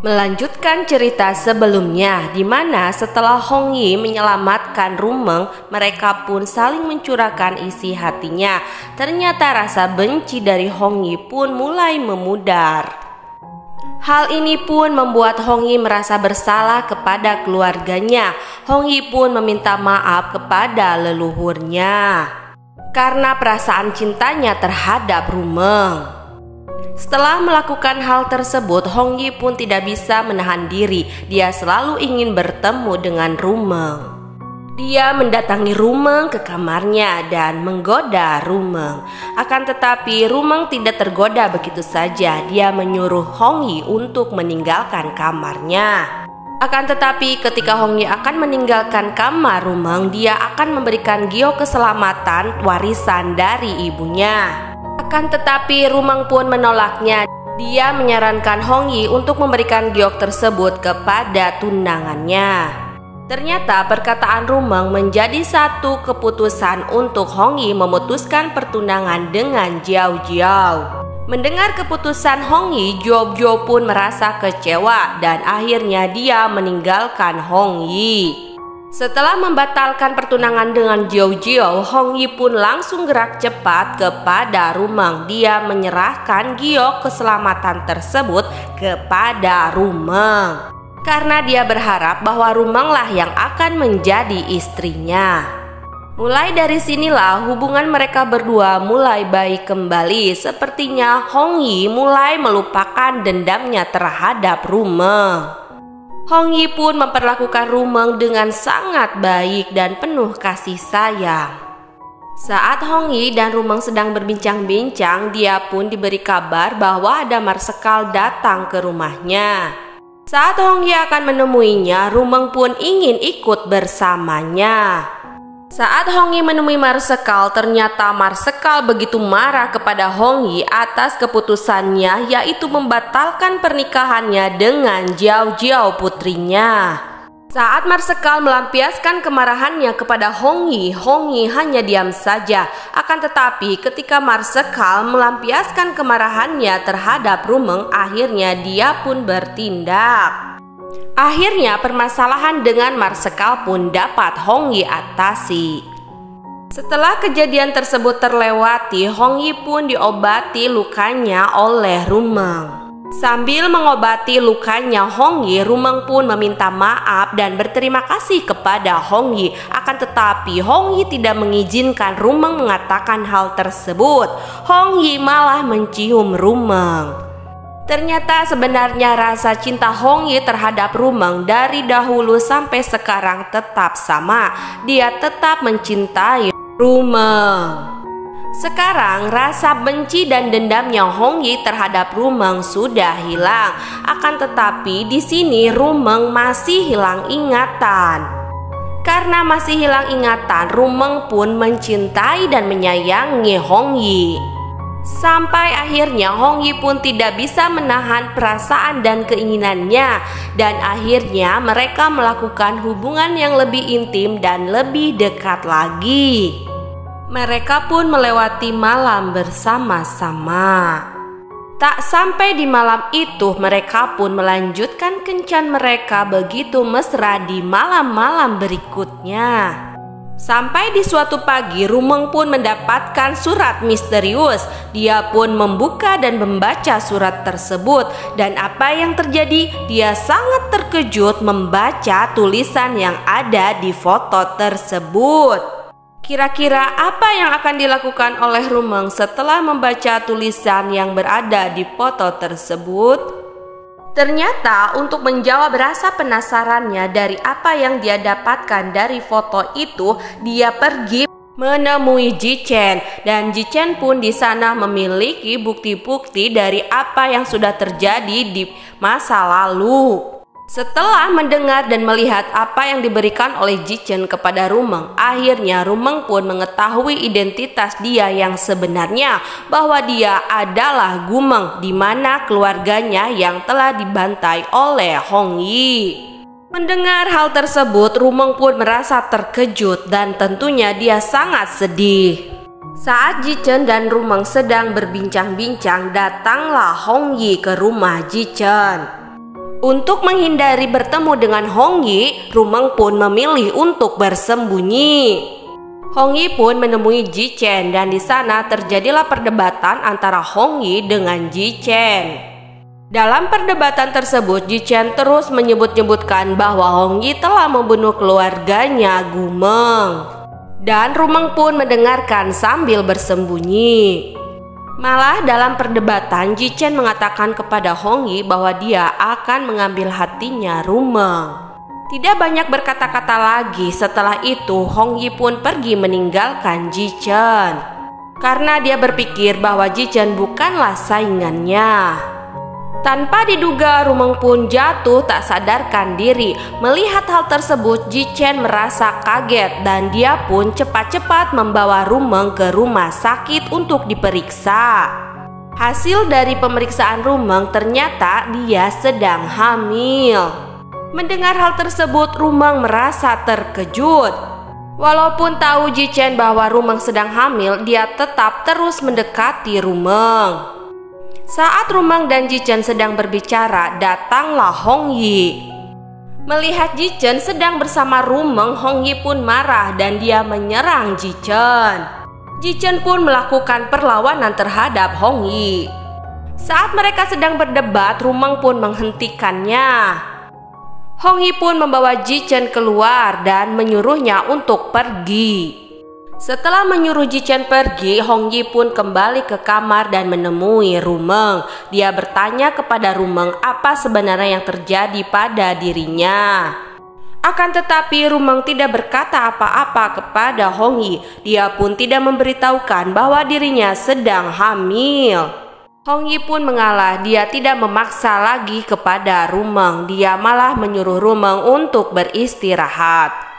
Melanjutkan cerita sebelumnya, di mana setelah Hong Yi menyelamatkan Rumeng, mereka pun saling mencurahkan isi hatinya. Ternyata rasa benci dari Hong Yi pun mulai memudar. Hal ini pun membuat Hong Yi merasa bersalah kepada keluarganya. Hong Yi pun meminta maaf kepada leluhurnya karena perasaan cintanya terhadap Rumeng. Setelah melakukan hal tersebut, Hong Yi pun tidak bisa menahan diri. Dia selalu ingin bertemu dengan Rumeng. Dia mendatangi Rumeng ke kamarnya dan menggoda Rumeng. Akan tetapi Rumeng tidak tergoda begitu saja. Dia menyuruh Hong Yi untuk meninggalkan kamarnya. Akan tetapi ketika Hong Yi akan meninggalkan kamar Rumeng, dia akan memberikan giok keselamatan warisan dari ibunya. Akan tetapi Rumeng pun menolaknya. Dia menyarankan Hong Yi untuk memberikan giok tersebut kepada tunangannya. Ternyata perkataan Rumeng menjadi satu keputusan untuk Hong Yi memutuskan pertunangan dengan Jiao Jiao. Mendengar keputusan Hong Yi, Jiao Jiao pun merasa kecewa dan akhirnya dia meninggalkan Hong Yi. Setelah membatalkan pertunangan dengan Jiao Jiao, Hong Yi pun langsung gerak cepat kepada Rumeng. Dia menyerahkan giok keselamatan tersebut kepada Rumeng karena dia berharap bahwa Rumenglah yang akan menjadi istrinya. Mulai dari sinilah hubungan mereka berdua mulai baik kembali. Sepertinya Hong Yi mulai melupakan dendamnya terhadap Rumeng. Hong Yi pun memperlakukan Rumeng dengan sangat baik dan penuh kasih sayang. Saat Hong Yi dan Rumeng sedang berbincang-bincang, dia pun diberi kabar bahwa ada marsekal datang ke rumahnya. Saat Hong Yi akan menemuinya, Rumeng pun ingin ikut bersamanya. Saat Hong Yi menemui marsekal, ternyata marsekal begitu marah kepada Hong Yi atas keputusannya, yaitu membatalkan pernikahannya dengan Jiao Jiao putrinya. Saat marsekal melampiaskan kemarahannya kepada Hong Yi hanya diam saja. Akan tetapi ketika marsekal melampiaskan kemarahannya terhadap Rumeng, akhirnya dia pun bertindak. Akhirnya permasalahan dengan marsekal pun dapat Hong Yi atasi. Setelah kejadian tersebut terlewati, Hong Yi pun diobati lukanya oleh Rumeng. Sambil mengobati lukanya Hong Yi, Rumeng pun meminta maaf dan berterima kasih kepada Hong Yi. Akan tetapi Hong Yi tidak mengizinkan Rumeng mengatakan hal tersebut. Hong Yi malah mencium Rumeng. Ternyata sebenarnya rasa cinta Hong Yi terhadap Rumeng dari dahulu sampai sekarang tetap sama. Dia tetap mencintai Rumeng. Sekarang rasa benci dan dendamnya Hong Yi terhadap Rumeng sudah hilang. Akan tetapi di sini Rumeng masih hilang ingatan. Karena masih hilang ingatan, Rumeng pun mencintai dan menyayangi Hong Yi. Sampai akhirnya Hong Yi pun tidak bisa menahan perasaan dan keinginannya, dan akhirnya mereka melakukan hubungan yang lebih intim dan lebih dekat lagi. Mereka pun melewati malam bersama-sama. Tak sampai di malam itu, mereka pun melanjutkan kencan mereka begitu mesra di malam-malam berikutnya. Sampai di suatu pagi, Rumeng pun mendapatkan surat misterius. Dia pun membuka dan membaca surat tersebut. Dan apa yang terjadi? Dia sangat terkejut membaca tulisan yang ada di foto tersebut. Kira-kira apa yang akan dilakukan oleh Rumeng setelah membaca tulisan yang berada di foto tersebut? Ternyata untuk menjawab rasa penasarannya dari apa yang dia dapatkan dari foto itu, dia pergi menemui Ji Chen, dan Ji Chen pun di sana memiliki bukti-bukti dari apa yang sudah terjadi di masa lalu. Setelah mendengar dan melihat apa yang diberikan oleh Ji Chen kepada Rumeng, akhirnya Rumeng pun mengetahui identitas dia yang sebenarnya, bahwa dia adalah Gumeng, di mana keluarganya yang telah dibantai oleh Hong Yi. Mendengar hal tersebut, Rumeng pun merasa terkejut dan tentunya dia sangat sedih. Saat Ji Chen dan Rumeng sedang berbincang-bincang, datanglah Hong Yi ke rumah Ji Chen. Untuk menghindari bertemu dengan Hong Yi, Rumeng pun memilih untuk bersembunyi. Hong Yi pun menemui Ji Chen dan di sana terjadilah perdebatan antara Hong Yi dengan Ji Chen. Dalam perdebatan tersebut, Ji Chen terus menyebut-nyebutkan bahwa Hong Yi telah membunuh keluarganya Gumeng. Dan Rumeng pun mendengarkan sambil bersembunyi. Malah dalam perdebatan, Ji Chen mengatakan kepada Hong Yi bahwa dia akan mengambil hatinya Rumeng. Tidak banyak berkata-kata lagi, setelah itu Hong Yi pun pergi meninggalkan Ji Chen. Karena dia berpikir bahwa Ji Chen bukanlah saingannya. Tanpa diduga, Rumeng pun jatuh tak sadarkan diri. Melihat hal tersebut, Ji Chen merasa kaget dan dia pun cepat-cepat membawa Rumeng ke rumah sakit untuk diperiksa. Hasil dari pemeriksaan Rumeng ternyata dia sedang hamil. Mendengar hal tersebut, Rumeng merasa terkejut. Walaupun tahu Ji Chen bahwa Rumeng sedang hamil, dia tetap terus mendekati Rumeng. Saat Rumeng dan Ji Chen sedang berbicara, datanglah Hong Yi. Melihat Ji Chen sedang bersama Rumeng, Hong Yi pun marah dan dia menyerang Ji Chen. Ji Chen pun melakukan perlawanan terhadap Hong Yi. Saat mereka sedang berdebat, Rumeng pun menghentikannya. Hong Yi pun membawa Ji Chen keluar dan menyuruhnya untuk pergi. Setelah menyuruh Ji Chen pergi, Hong Yi pun kembali ke kamar dan menemui Rumeng. Dia bertanya kepada Rumeng apa sebenarnya yang terjadi pada dirinya. Akan tetapi Rumeng tidak berkata apa-apa kepada Hong Yi. Dia pun tidak memberitahukan bahwa dirinya sedang hamil. Hong Yi pun mengalah, dia tidak memaksa lagi kepada Rumeng. Dia malah menyuruh Rumeng untuk beristirahat.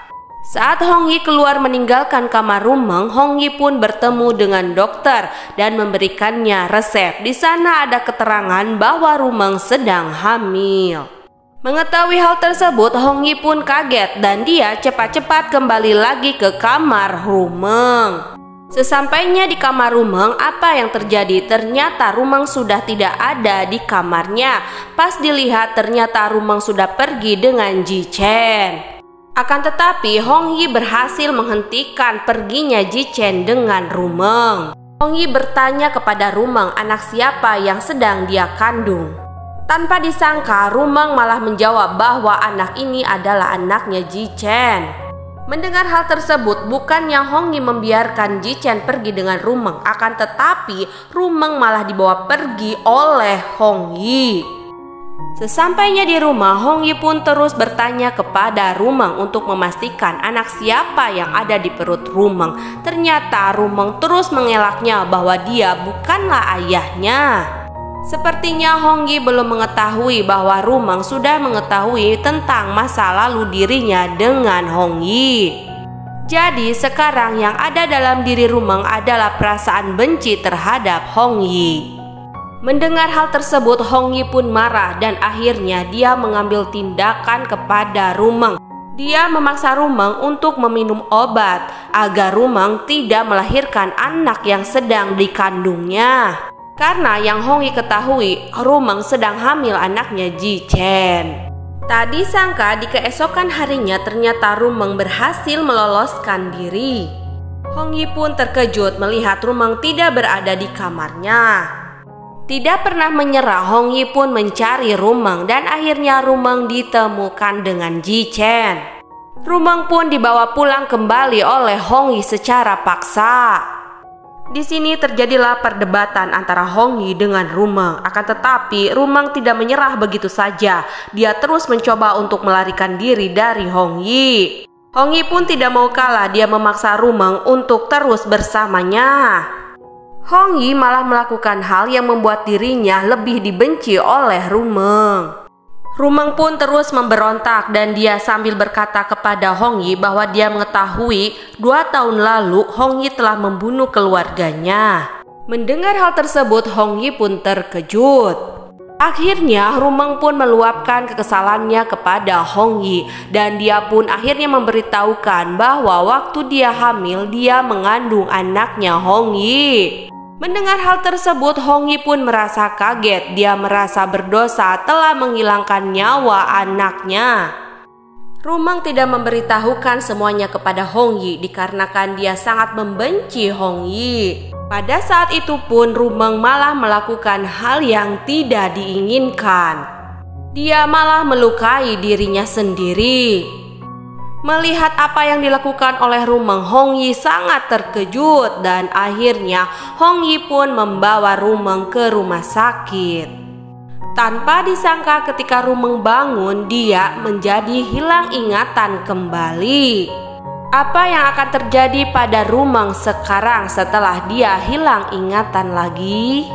Saat Hong Yi keluar meninggalkan kamar Rumeng, Hong Yi pun bertemu dengan dokter dan memberikannya resep. Di sana ada keterangan bahwa Rumeng sedang hamil. Mengetahui hal tersebut, Hong Yi pun kaget dan dia cepat-cepat kembali lagi ke kamar Rumeng. Sesampainya di kamar Rumeng, apa yang terjadi? Ternyata Rumeng sudah tidak ada di kamarnya. Pas dilihat ternyata Rumeng sudah pergi dengan Ji Chen. Akan tetapi Hong Yi berhasil menghentikan perginya Ji Chen dengan Rumeng. Hong Yi bertanya kepada Rumeng anak siapa yang sedang dia kandung. Tanpa disangka, Rumeng malah menjawab bahwa anak ini adalah anaknya Ji Chen. Mendengar hal tersebut, bukannya Hong Yi membiarkan Ji Chen pergi dengan Rumeng, akan tetapi Rumeng malah dibawa pergi oleh Hong Yi. Sesampainya di rumah, Hong Yi pun terus bertanya kepada Rumeng untuk memastikan anak siapa yang ada di perut Rumeng. Ternyata Rumeng terus mengelaknya bahwa dia bukanlah ayahnya. Sepertinya Hong Yi belum mengetahui bahwa Rumeng sudah mengetahui tentang masa lalu dirinya dengan Hong Yi. Jadi sekarang yang ada dalam diri Rumeng adalah perasaan benci terhadap Hong Yi. Mendengar hal tersebut, Hong Yi pun marah dan akhirnya dia mengambil tindakan kepada Rumeng. Dia memaksa Rumeng untuk meminum obat agar Rumeng tidak melahirkan anak yang sedang dikandungnya. Karena yang Hong Yi ketahui, Rumeng sedang hamil anaknya Ji Chen. Tak disangka di keesokan harinya ternyata Rumeng berhasil meloloskan diri. Hong Yi pun terkejut melihat Rumeng tidak berada di kamarnya. Tidak pernah menyerah, Hong Yi pun mencari Rumeng dan akhirnya Rumeng ditemukan dengan Ji Chen. Rumeng pun dibawa pulang kembali oleh Hong Yi secara paksa. Di sini terjadilah perdebatan antara Hong Yi dengan Rumeng. Akan tetapi Rumeng tidak menyerah begitu saja. Dia terus mencoba untuk melarikan diri dari Hong Yi. Hong Yi pun tidak mau kalah, dia memaksa Rumeng untuk terus bersamanya. Hong Yi malah melakukan hal yang membuat dirinya lebih dibenci oleh Rumeng. Rumeng pun terus memberontak dan dia sambil berkata kepada Hong Yi bahwa dia mengetahui 2 tahun lalu Hong Yi telah membunuh keluarganya. Mendengar hal tersebut, Hong Yi pun terkejut. Akhirnya Rumeng pun meluapkan kekesalannya kepada Hong Yi dan dia pun akhirnya memberitahukan bahwa waktu dia hamil dia mengandung anaknya Hong Yi. Mendengar hal tersebut, Hong Yi pun merasa kaget. Dia merasa berdosa telah menghilangkan nyawa anaknya. Rumeng tidak memberitahukan semuanya kepada Hong Yi dikarenakan dia sangat membenci Hong Yi. Pada saat itu pun Rumeng malah melakukan hal yang tidak diinginkan. Dia malah melukai dirinya sendiri. Melihat apa yang dilakukan oleh Rumeng, Hong Yi sangat terkejut dan akhirnya Hong Yi pun membawa Rumeng ke rumah sakit. Tanpa disangka ketika Rumeng bangun, dia menjadi hilang ingatan kembali. Apa yang akan terjadi pada Rumeng sekarang setelah dia hilang ingatan lagi?